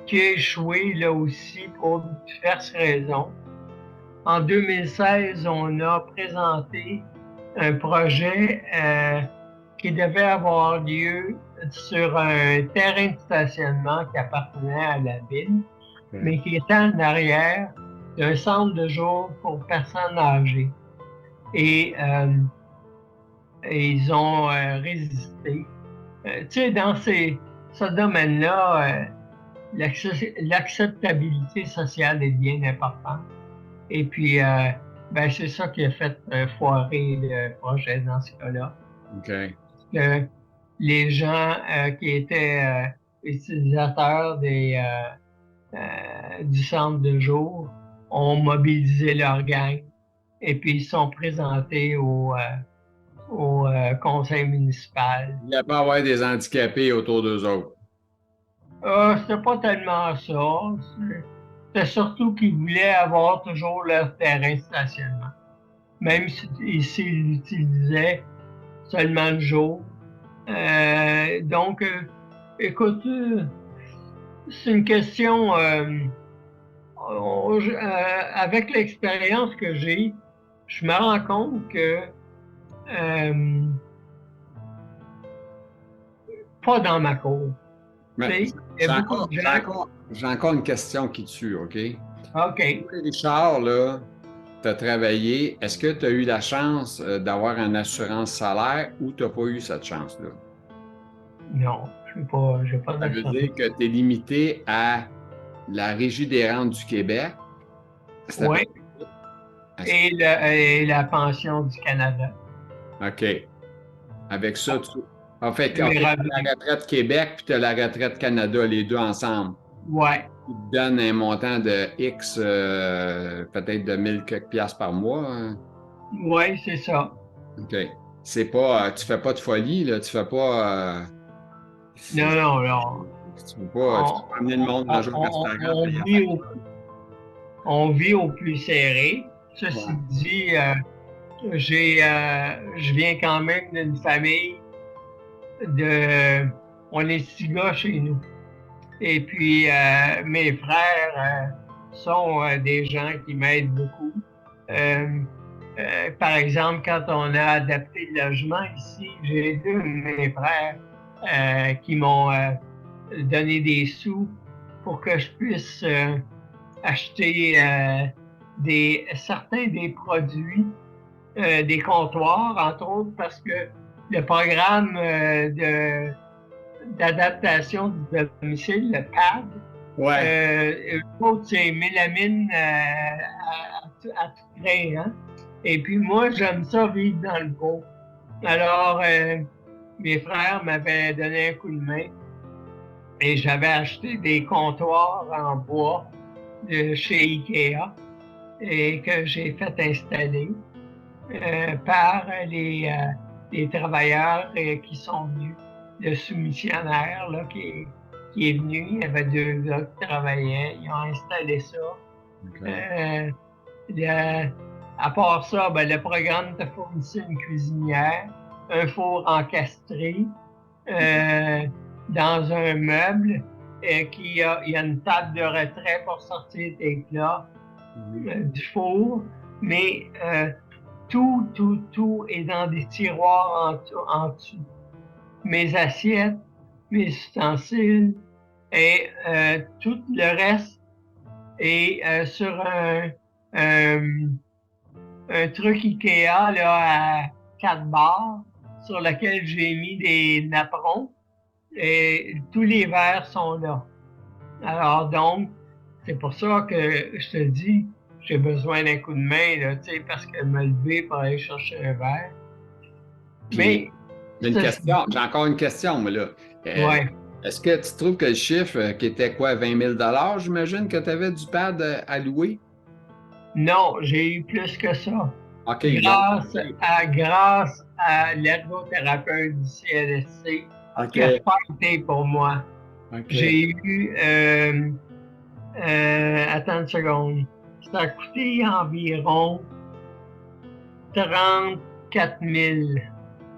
qui a échoué là aussi pour diverses raisons. En 2016, on a présenté un projet qui devait avoir lieu sur un terrain de stationnement qui appartenait à la ville, mais qui était en arrière d'un centre de jour pour personnes âgées. Et ils ont résisté. Tu sais, dans ce domaine-là, l'acceptabilité sociale est bien importante. Et puis, ben, c'est ça qui a fait foirer le projet dans ce cas-là. OK. Que les gens qui étaient utilisateurs du centre de jour ont mobilisé leur gang et puis ils sont présentés au conseil municipal. Il n'y a pas à avoir des handicapés autour d'eux autres. C'était pas tellement ça. C'était surtout qu'ils voulaient avoir toujours leur terrain de stationnement. Même s'ils l'utilisaient seulement le jour. Donc, écoute, c'est une question, avec l'expérience que j'ai, je me rends compte que pas dans ma cour. Mais Il y a beaucoup de gens. j'ai encore une question qui tue, OK? OK. Richard, là, tu as travaillé. Est-ce que tu as eu la chance d'avoir une assurance salaire ou tu n'as pas eu cette chance-là? Non, j'ai pas Ça veut d'assurance. dire que tu es limité à la Régie des rentes du Québec. C'est à peu Oui. près- Et la pension du Canada. OK. Avec ça, en fait, Mes tu as revenus. la retraite Québec puis tu as la retraite Canada, les deux ensemble. Ouais. Qui te donnent un montant de X, peut-être de 1000 quelques piastres par mois, hein? Ouais, c'est ça. OK. C'est pas, tu fais pas de folie, là. Tu fais pas, Non, non, non. tu peux pas amener le monde un jour que tu t'arrêtes et On vit au plus serré. Ceci Ouais. dit, je viens quand même d'une famille on est 6 gars chez nous. Et puis, mes frères sont des gens qui m'aident beaucoup. Par exemple, quand on a adapté le logement ici, j'ai deux de mes frères qui m'ont donné des sous pour que je puisse acheter certains des produits, des comptoirs, entre autres, parce que le programme d'adaptation du domicile, le PAD, Ouais. l'autre, c'est mélamine à tout craint. Hein? Et puis moi, j'aime ça vivre dans le beau. Alors, mes frères m'avaient donné un coup de main et j'avais acheté des comptoirs en bois de chez Ikea et que j'ai fait installer par les travailleurs qui sont venus. Le soumissionnaire là, qui est venu, il y avait deux gars qui travaillaient, ils ont installé ça. Okay. À part ça, ben, le programme te fournissait une cuisinière, un four encastré dans un meuble il y a une table de retrait pour sortir tes plats du four, mais tout est dans des tiroirs en dessous. Mes assiettes, mes ustensiles et tout le reste est sur un truc Ikea là, à 4 barres sur lequel j'ai mis des napperons et tous les verres sont là. Alors donc, c'est pour ça que je te dis, j'ai besoin d'un coup de main, là, parce que me lever pour aller chercher un verre. Puis, Mais, j'ai une question, j'ai encore une question, moi, là. ouais. Est-ce que tu trouves que le chiffre, qui était quoi, 20 000 j'imagine que tu avais du pad à louer? Non, j'ai eu plus que ça. OK, Grâce à l'ergothérapeute du CLSC qui a OK. fighté pour moi. OK. J'ai eu Attends une seconde. Ça a coûté environ 34 000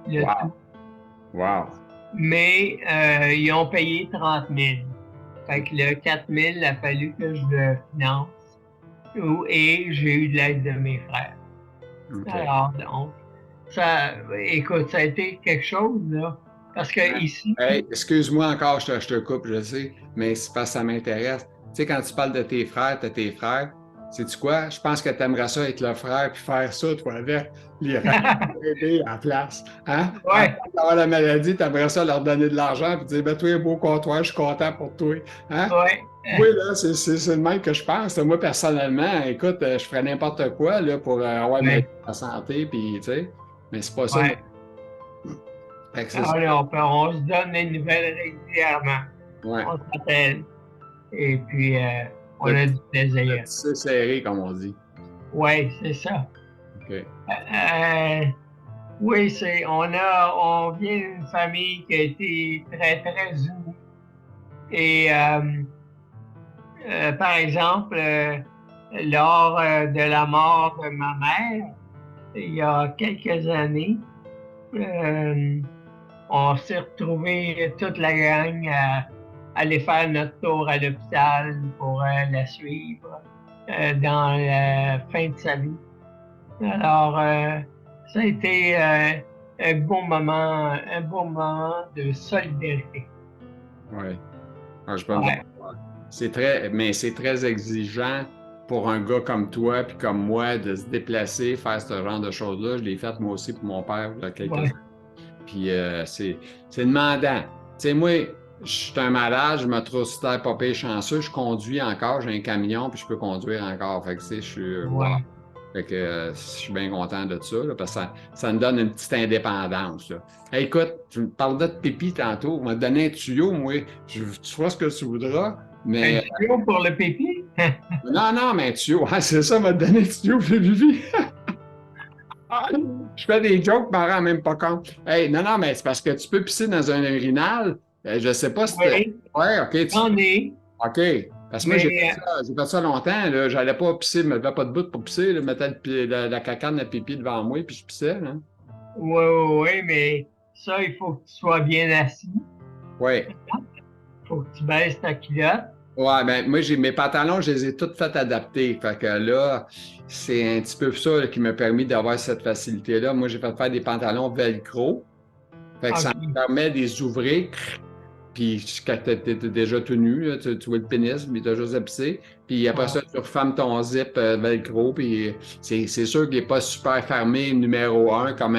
le tout. Wow. Wow. Mais ils ont payé 30 000. Fait que le 4 000, il a fallu que je le finance. Et j'ai eu de l'aide de mes frères. OK. Alors, donc, ça, écoute, ça a été quelque chose, là. Parce que ici, Hey, excuse-moi encore, je te coupe, je sais, mais c'est parce que ça m'intéresse. Tu sais, quand tu parles de tes frères, sais-tu quoi? Je pense que tu aimerais ça être le frère puis faire ça, toi, avec les aider à la place. Hein? En ouais, plus d'avoir la maladie, tu aimerais ça leur donner de l'argent puis dire, ben, toi, beau comptoir, je suis content pour toi. Hein? ouais, Oui, là, c'est le même que je pense. Moi, personnellement, écoute, je ferais n'importe quoi là, pour avoir ouais, ma santé, puis, tu sais, mais c'est pas ça. ouais. Fait que c'est ça. Alors, on se donne des nouvelles régulièrement. Ouais. On s'appelle. Et puis, on Le, a du le plaisir. tissu serré, comme on dit. Oui, c'est ça. OK. Euh, oui, on vient d'une famille qui a été très, très unie. Et, par exemple, lors de la mort de ma mère, il y a quelques années, euh, on s'est retrouvés toute la gang à aller faire notre tour à l'hôpital pour la suivre dans la fin de sa vie. Alors, ça a été un bon moment de solidarité. Oui. Ah, je peux me Ouais, voir. Mais c'est très exigeant pour un gars comme toi puis comme moi de se déplacer, faire ce genre de choses-là. Je l'ai fait moi aussi pour mon père il y a quelques années. ouais, Puis c'est demandant. Tu sais, moi, je suis un malade, je me trouve super pas pire chanceux, je conduis encore, j'ai un camion, puis je peux conduire encore. Fait que, tu sais, je suis. Wow. ouais. Fait que je suis bien content de ça, là, parce que ça me donne une petite indépendance. Là. Hey, écoute, tu me parlais de pipi tantôt, on m'a donné un tuyau, moi. Tu feras ce que tu voudras, Un mais. tuyau pour le pipi? Non, non, mais un tuyau, ouais, c'est ça, m'a donné un tuyau, puis pipi. Je fais des jokes, m'en rends même pas compte. Hey, non, non, mais c'est parce que tu peux pisser dans un urinal. Je sais pas si Oui, Ouais, OK. j'en ai, OK. Parce que moi, mais j'ai fait ça longtemps. Là. J'allais pas pisser, je me levais pas de bout pour pisser. Là. Je mettais la cacane de pipi devant moi, puis je pissais. Là. oui, oui, oui, mais ça, il faut que tu sois bien assis. Oui. Il faut que tu baisses ta culotte. Ouais, ben, moi, j'ai mes pantalons, je les ai tous fait adapter. Fait que là, c'est un petit peu ça là, qui m'a permis d'avoir cette facilité-là. Moi, j'ai fait faire des pantalons velcro. Fait que ça me OK. permet de les ouvrir. Puis quand t'es déjà tout nu, là, tu vois le pénis, mais t'as juste à pisser. Puis après Ouais, ça, tu refermes ton zip velcro. Puis c'est sûr qu'il n'est pas super fermé numéro un comme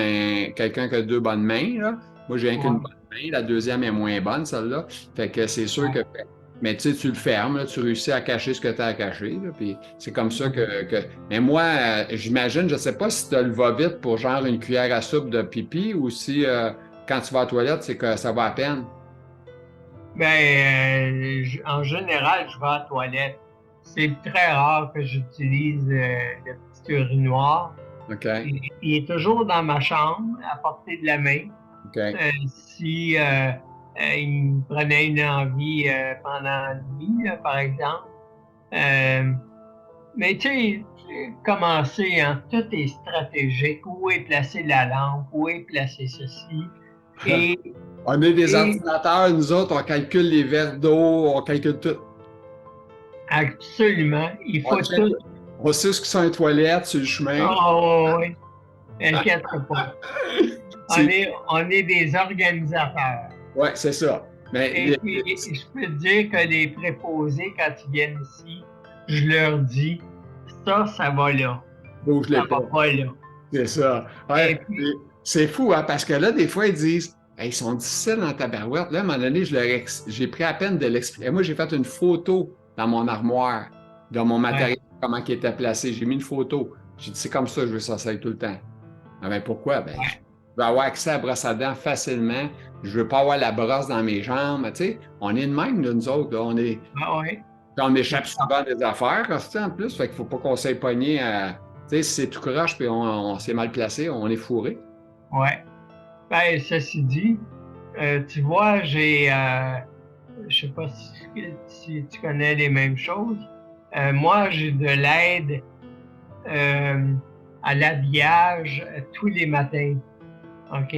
quelqu'un qui a deux bonnes mains. Là. Moi, j'ai rien qu'une ouais, bonne main. La deuxième est moins bonne, celle-là. Fait que c'est sûr que. ouais, Mais tu sais, tu le fermes, là, tu réussis à cacher ce que tu as à cacher. Là, puis c'est comme ça ouais. Mais moi, j'imagine, je sais pas si tu as le va-vite pour genre une cuillère à soupe de pipi ou si quand tu vas aux toilettes, c'est que ça va à peine. Ben, en général, je vais à la toilette. C'est très rare que j'utilise le petit urinoir. OK? Il est toujours dans ma chambre, à portée de la main. OK. Si il me prenait une envie pendant la nuit, là, par exemple. Euh, mais tu sais, commencer, hein, tout est stratégique. Où est placée la lampe? Où est placé ceci? Et, On est des et ordinateurs, nous autres, on calcule les verres d'eau, on calcule tout. absolument, il On faut check. tout. On sait ce que sont les toilettes sur le chemin. Oh, oui, inquiète pas. C'est- On est des organisateurs. Ouais, c'est ça. Mais Et puis, je peux te dire que les préposés, quand ils viennent ici, je leur dis, ça va là. bouge-les Ça pas. va pas là. C'est ça. Et Ouais, puis, c'est fou, hein, parce que là, des fois, ils disent hey, ils sont difficiles dans ta barouette. Là, à un moment donné, j'ai pris à peine de l'expliquer. Moi, j'ai fait une photo dans mon armoire, dans mon ouais, matériel, comment il était placé. J'ai mis une photo. J'ai dit, c'est comme ça, je veux ça tout le temps. Ah ben pourquoi? Ben, je ouais, veux avoir accès à la brosse à dents facilement. Je veux pas avoir la brosse dans mes jambes. Tu sais, on est de même, là, nous autres. Là. ouais. On C'est échappe ça. souvent des affaires, en plus. Fait qu'il faut pas qu'on s'aille pogner à. Tu sais, si c'est tout croche puis on s'est mal placé, on est fourré. Ouais. Ben, ceci dit, tu vois, je sais pas si tu connais les mêmes choses. Moi, j'ai de l'aide à l'habillage tous les matins, OK?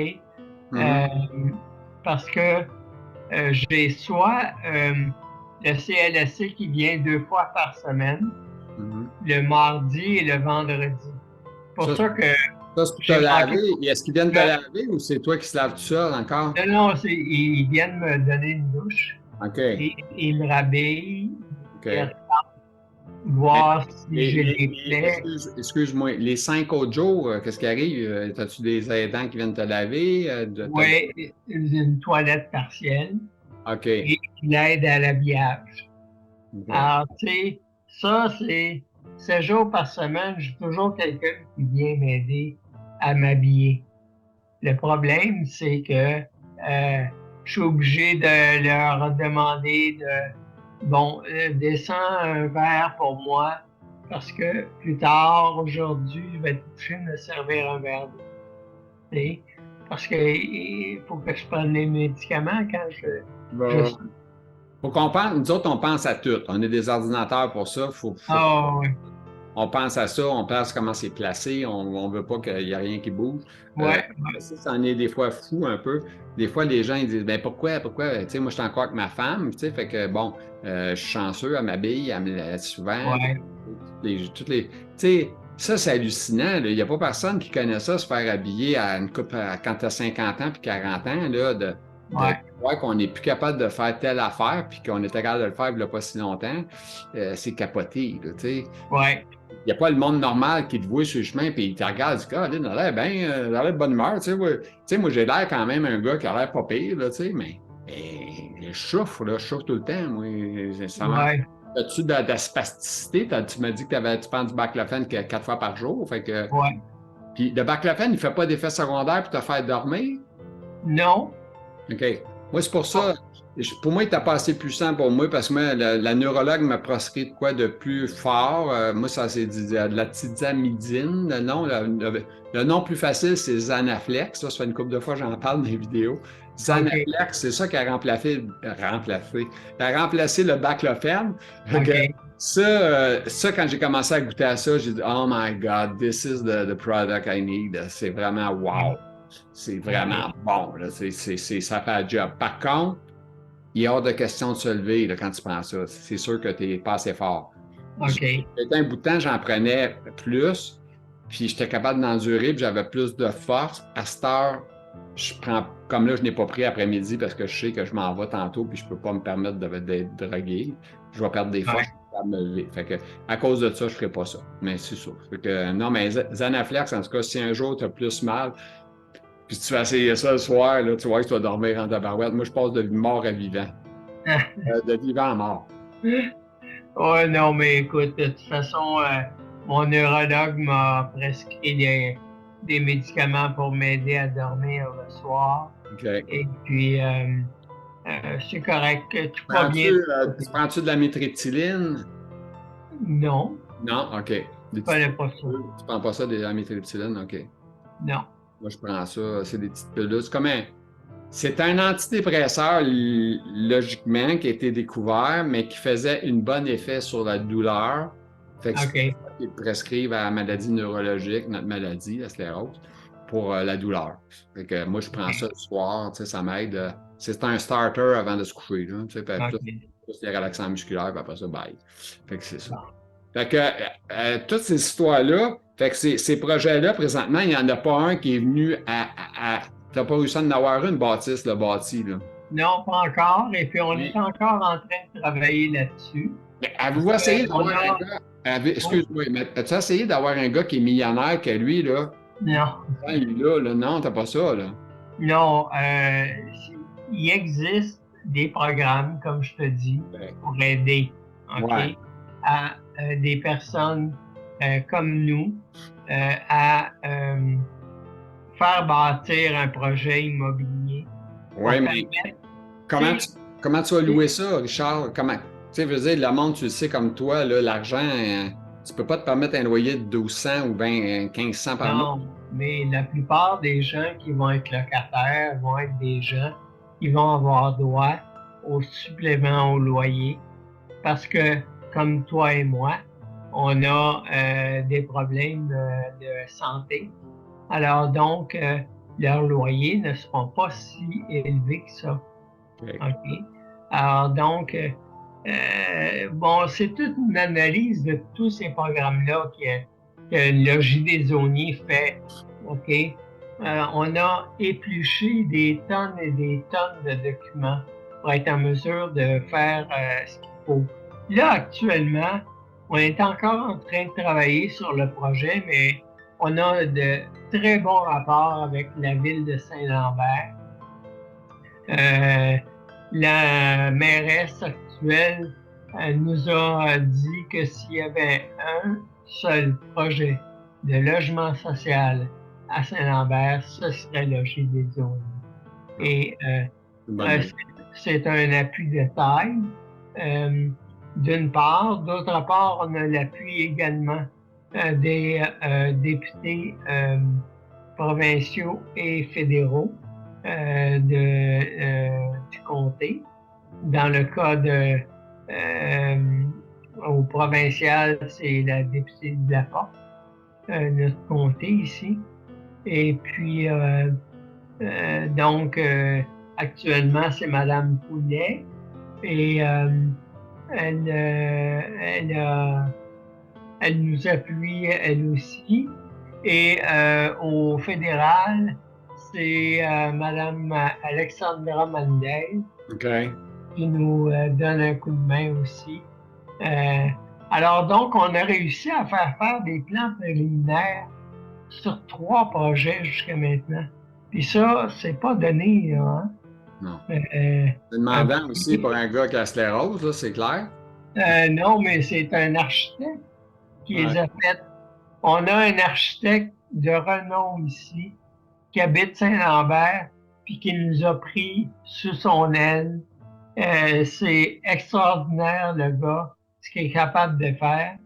Mhm, Parce que j'ai soit le CLSC qui vient 2 fois par semaine, mhm. le mardi et le vendredi. Pour Ça, ça que ça, c'est pour te j'ai manqué. laver. Est-ce qu'ils viennent te laver ou c'est toi qui se laves tout seul encore? Non, non, ils viennent me donner une douche OK. et ils me rhabillent, ils OK. Mais voir si j'ai des plaies. excuse-moi, les 5 autres jours, qu'est-ce qui arrive? As-tu des aidants qui viennent te laver? Oui, une toilette partielle OK. et l'aide à l'habillage. OK. Alors, tu sais, ça, c'est 7 jours par semaine, j'ai toujours quelqu'un qui vient m'aider à m'habiller. Le problème, c'est que je suis obligé de leur demander bon, descends un verre pour moi parce que plus tard, aujourd'hui, je vais être obligé de me servir un verre d'eau. Tu sais. Parce que il faut que je prenne les médicaments quand je... Bon. Faut qu'on pense, nous autres, on pense à tout. On a des ordinateurs pour ça. Ah, ouais, On pense à ça, on pense comment c'est placé, on ne veut pas qu'il n'y ait rien qui bouge. Euh, ouais, Ça en est des fois fou un peu. Des fois, les gens ils disent ben pourquoi? Tu sais, moi, je suis encore avec ma femme, tu sais, fait que bon, je suis chanceux, elle m'habille, elle me laisse souvent. ouais, Tu sais, ça, c'est hallucinant. Là. Il n'y a pas personne qui connaît ça, se faire habiller à une coupe quand tu as 50 ans puis 40 ans, là, de ouais, voir qu'on n'est plus capable de faire telle affaire puis qu'on était capable de le faire il n'y a pas si longtemps. C'est capoté, là, tu sais. ouais, Il n'y a pas le monde normal qui te voit sur le chemin et il te regarde et dit ah, il a l'air bien, il a l'air de bonne humeur. Tu sais, moi, j'ai l'air quand même un gars qui a l'air pas pire, là, tu sais, mais je souffre, là, je souffre tout le temps. Moi, ça marche. ouais, As-tu de la spasticité? Tu m'as dit que tu prends du baclofène 4 fois par jour. Fait que, ouais. puis le baclofène, il ne fait pas d'effet secondaire pour te faire dormir? Non, OK. Moi, c'est pour oh, ça, pour moi, il n'était pas assez puissant pour moi parce que moi, la neurologue m'a proscrit de quoi de plus fort. Moi, ça c'est de la tizamidine. Le nom plus facile, c'est Zanaflex. Ça fait une couple de fois que j'en parle dans les vidéos. OK, Zanaflex, c'est ça qui a remplacé le baclofène. Fait que OK, ça, quand j'ai commencé à goûter à ça, j'ai dit, oh my God, this is the product I need. C'est vraiment wow. C'est vraiment OK, bon. Là. Ça fait un job. Par contre, il est hors de question de se lever là, quand tu prends ça. C'est sûr que tu n'es pas assez fort. OK, Un bout de temps, j'en prenais plus, puis j'étais capable d'endurer, puis j'avais plus de force. À cette heure, je prends, comme là, je n'ai pas pris après-midi parce que je sais que je m'en vais tantôt, puis je ne peux pas me permettre d'être drogué. Je vais perdre des forces, ouais. je vais me lever. Fait que, à cause de ça, je ne ferai pas ça. Mais c'est sûr. Fait que, non, mais Zanaflex, en tout cas, si un jour tu as plus mal, puis tu vas essayer ça le soir, là, tu vois que tu vas dormir en tabarouette. Moi, je passe de mort à vivant. De vivant à mort. Ouais, non, mais écoute, de toute façon, mon neurologue m'a prescrit des médicaments pour m'aider à dormir le soir. OK. Et puis, c'est correct. Tout va bien de ce Tu côté. prends-tu de la métryptyline? Non, Non, OK. je Des petites connais pas ça. pilules. Tu prends pas ça, de la métryptyline? OK. Non. Moi, je prends ça. C'est des petites pilules. C'est un antidépresseur, logiquement, qui a été découvert, mais qui faisait un bon effet sur la douleur. Fait que c'est pour OK. ça qu'ils prescrivent à la maladie neurologique, notre maladie, la sclérose, pour la douleur. Fait que moi, je prends ça le soir, tu sais, ça m'aide. C'est un starter avant de se coucher, là, tu sais, puis OK. plus les relaxants musculaires, puis après ça, bye. Fait que c'est ça. Bon. Fait que toutes ces histoires-là, fait que ces projets-là, présentement, il n'y en a pas un qui est venu tu n'as pas réussi à en avoir une bâtisse, le bâti, là. Non, pas encore. Et puis, on est Mais, encore en train de travailler là-dessus. mais Parce avez-vous essayé qu'on d'avoir un a... gars, Oui, excuse-moi, mais as-tu essayé d'avoir un gars qui est millionnaire que lui, là, non. quand il est là, non, t'as pas ça, là. Non, il existe des programmes, comme je te dis, Ben, pour aider, ouais, OK, à des personnes comme nous à faire bâtir un projet immobilier pour ouais, mais permettre, comment tu tu, comment tu vas sais, louer ça, Richard? Comment, tu sais, je veux dire, le monde, tu le sais comme toi, là, l'argent, tu peux pas te permettre un loyer de 1200 ou 20, 1500 par mois. non, mais la plupart des gens qui vont être locataires vont être des gens qui vont avoir droit au supplément au loyer parce que, comme toi et moi, on a des problèmes de santé. Alors donc, leurs loyers ne seront pas si élevés que ça. OK. OK? Alors donc, bon, c'est toute une analyse de tous ces programmes-là que le JD Zonier fait. OK? On a épluché des tonnes et des tonnes de documents pour être en mesure de faire ce qu'il faut. Là, actuellement, on est encore en train de travailler sur le projet, mais on a de très bons rapports avec la ville de Saint-Lambert. La mairesse actuelle nous a dit que s'il y avait un seul projet de logement social à Saint-Lambert, ce serait le des zones. Et c'est un appui de taille, d'une part. D'autre part, on a l'appui également des députés provinciaux et fédéraux du comté. Dans le cas au provincial, c'est la députée de la Porte, notre comté ici. Et puis, donc, actuellement, c'est Madame Poulet. Et elle nous appuie, elle aussi. Et au fédéral, c'est Mme Alexandra Mandel qui nous donne un coup de main aussi. Alors donc, on a réussi à faire des plans préliminaires sur 3 projets jusqu'à maintenant. Puis ça, c'est pas donné, hein? Non. C'est demandant aussi pour un gars qui a sclérose, là, c'est clair? Non, mais c'est un architecte qui les a fait. On a un architecte de renom ici qui habite Saint-Lambert puis qui nous a pris sous son aile. C'est extraordinaire, le gars, ce qu'il est capable de faire.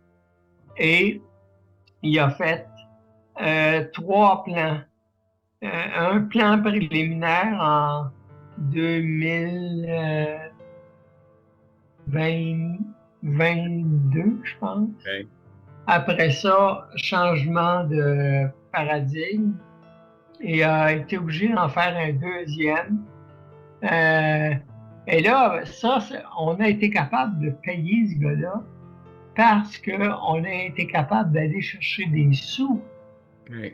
Et il a fait 3 plans. Un plan préliminaire en 2022, je pense. Okay. Après ça, changement de paradigme et a été obligé d'en faire un deuxième. Et là, ça, on a été capable de payer ce gars-là parce qu'on a été capable d'aller chercher des sous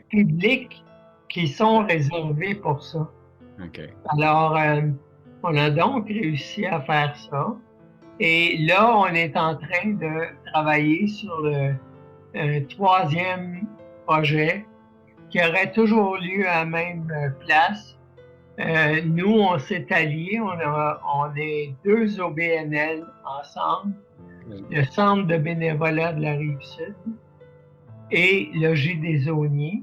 publics qui sont réservés pour ça. Okay. Alors, on a donc réussi à faire ça. Et là, on est en train de travailler sur le 3e projet qui aurait toujours lieu à la même place. Nous, on s'est alliés, on est 2 OBNL ensemble, le Centre de bénévolat de la Rive-Sud et le JD Zonier.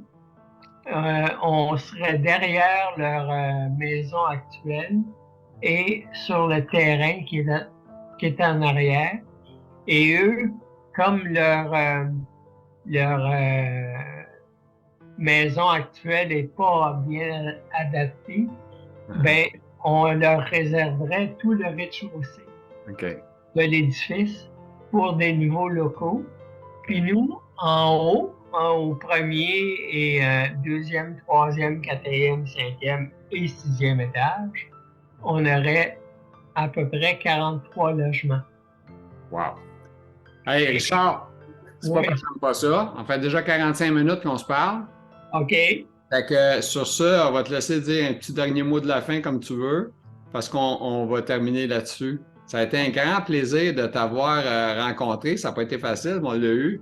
On serait derrière leur maison actuelle et sur le terrain qui est en arrière. Et eux, comme leur maison actuelle n'est pas bien adaptée, ben, on leur réserverait tout le rez-de-chaussée de l'édifice pour des nouveaux locaux. Puis nous, en haut, au 1er et 2e, 3e, 4e, 5e et 6e étage, on aurait à peu près 43 logements. Wow! Hey, Richard, c'est pas parce que j'aime pas ça. On fait déjà 45 minutes qu'on se parle. OK. Fait que sur ça, on va te laisser dire un petit dernier mot de la fin comme tu veux, parce qu'on va terminer là-dessus. Ça a été un grand plaisir de t'avoir rencontré. Ça n'a pas été facile, mais on l'a eu.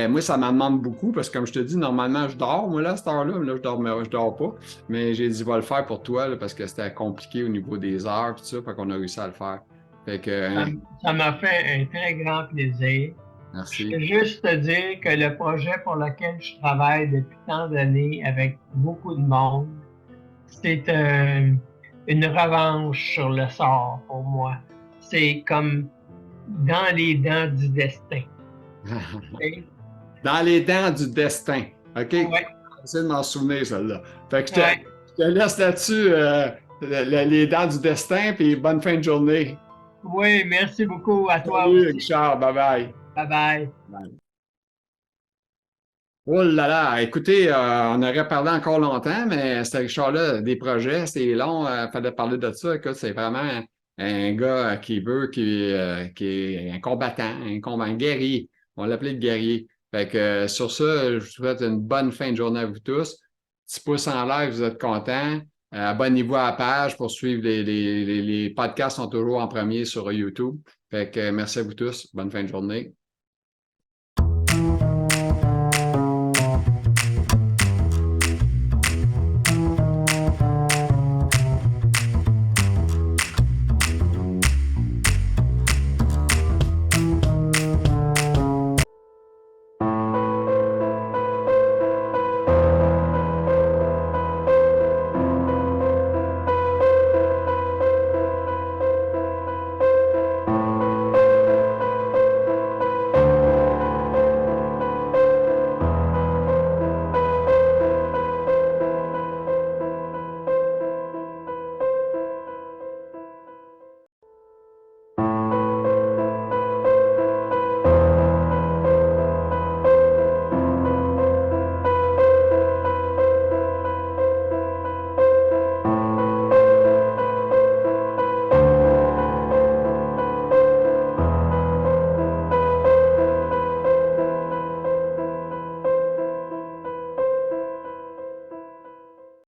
Moi, ça m'en demande beaucoup parce que, comme je te dis, normalement, je dors, moi, là, à cette heure-là. Mais là, je dors pas. Mais j'ai dit, je vais le faire pour toi là, parce que c'était compliqué au niveau des heures et tout ça. Fait qu'on a réussi à le faire. Fait que, ça m'a fait un très grand plaisir. Merci. Je veux juste te dire que le projet pour lequel je travaille depuis tant d'années avec beaucoup de monde, c'est une revanche sur le sort pour moi. C'est comme dans les dents du destin. Dans les dents du destin. OK? Ouais. J'essaie de m'en souvenir, celle-là. Fait que je te laisse là-dessus les dents du destin, puis bonne fin de journée. Oui, merci beaucoup à toi Salut, aussi. Richard. Bye Bye bye. bye. Oh là là, écoutez, on aurait parlé encore longtemps, mais ce Richard-là, des projets, c'est long, il fallait parler de ça. Écoute, c'est vraiment un gars qui veut, qui est un guerrier. On l'appelait le guerrier. Fait que sur ça, je vous souhaite une bonne fin de journée à vous tous. Petit pouce en l'air, vous êtes contents. Abonnez-vous à la page pour suivre les podcasts sont toujours en premier sur YouTube. Fait que merci à vous tous. Bonne fin de journée.